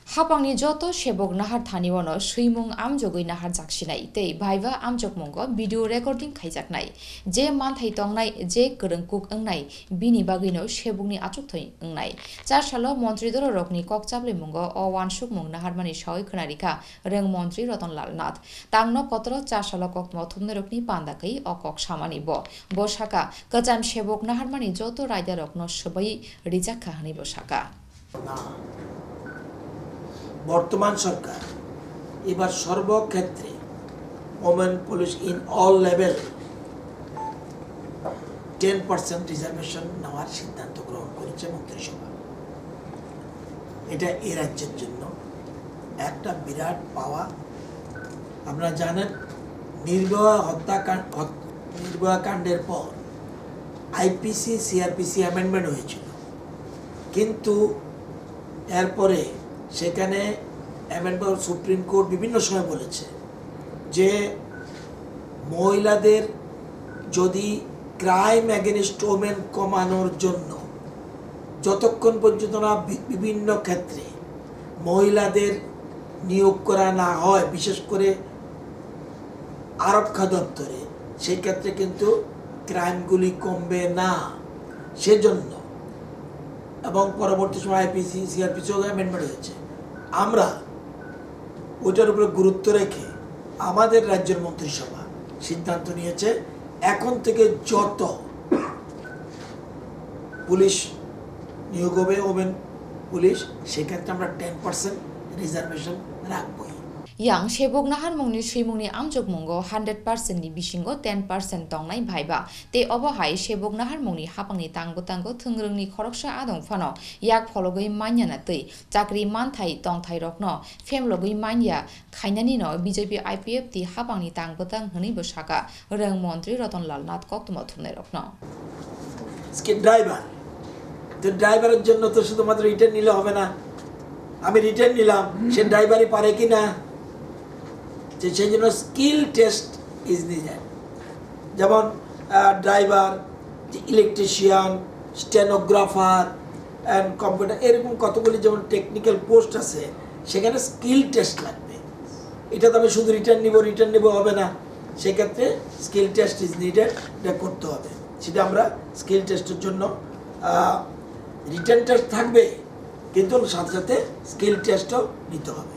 हापांनि जत सेबक नाहार थानिवनो सुइमुं आमजगै नाहार जाक्सिनाय तै viva आमजगमंग video recording खाइजाकनाय जे मानथाइ तंनाय जे गोरोंकुक ओंनाय बिनि बागैनो सेबकनि आचुकथै ओंनाय चारसालो मन्त्री दल रकनि ककचाबले मुंग अवानसुक मुं नाहारमानि सय खोनारिखा रों मन्त्री रतनलाल नाथ तांनो पत्र चारसालो कक मथुमने रकनि पान्दाकै अकक सामानि बसाका कचाम सेबक नाहारमानि जत रायदा रकनो सबै रिजाक्का हानि बसाका বর্তমান সরকার এবার সর্বক্ষেত্রে women police in all level 10% reservation নেওয়ার সিদ্ধান্ত গ্রহণ করেছে মন্ত্রিসভা। এটা এই রাজ্যের জন্য একটা বিরাট পাওয়া। আপনারা জানেন নির্ভয়া কাণ্ডের পর আইপিসি সিআরপিসি অ্যামেন্ডমেন্ট হয়েছিল, কিন্তু এরপরে সেখানে অ্যামেন্ডমেন্ট সুপ্রিম কোর্ট বিভিন্ন সময় বলেছে যে মহিলাদের যদি ক্রাইম অ্যাগেনস্ট ওমেন কমানোর জন্য যতক্ষণ পর্যন্ত না বিভিন্ন ক্ষেত্রে মহিলাদের নিয়োগ করা না হয়, বিশেষ করে আরক্ষা দপ্তরে, সেই ক্ষেত্রে কিন্তু ক্রাইমগুলি কমবে না। সেজন্য এবং পরবর্তী সময় আইপিসি সিআরপিসিও অ্যামেন্ডমেন্ট হয়েছে। আমরা ওইটার উপরে গুরুত্ব রেখে আমাদের রাজ্যের মন্ত্রিসভা সিদ্ধান্ত নিয়েছে এখন থেকে যত পুলিশ নিয়োগ হবে ওমেন পুলিশ, সেক্ষেত্রে আমরা 10% reservation রাখবই। yang sebok nahar mungni suimungni amjok mungo 100% ni bisingo 10% tongnai bhaiba te obo hai sebok nahar mungni hapangni tangbo thungrungni khoroksa adong phano yak phologoi manya na tei chakri manthai tongthai rokno femlogoi manya khainani no BJP IPF ti hapangni tang hni bosaka rang মন্ত্রী Ratanlal Nath কক্তম থুমনে রকনো skill driver, তো ড্রাইভারের জন্য তো শুধুমাত্র return নিলে হবে না। আমি রিটার্ন নিলাম, সে ড্রাইভারই পারে কিনা, সেই জন্য স্কিল টেস্ট ইজ নিডেড। যেমন driver, electrician, stenographer and computer, এরকম কতগুলি যেমন টেকনিক্যাল পোস্ট আছে, সেখানে স্কিল টেস্ট লাগবে। এটা তো আমি শুধু রিটার্ন নিব হবে না, সেক্ষেত্রে স্কিল টেস্ট ইজ নিডেড, এটা করতে হবে। সেটা আমরা স্কিল টেস্টের জন্য রিটার্ন টেস্ট থাকবে, কিন্তু সাথে সাথে স্কিল টেস্টও নিতে হবে।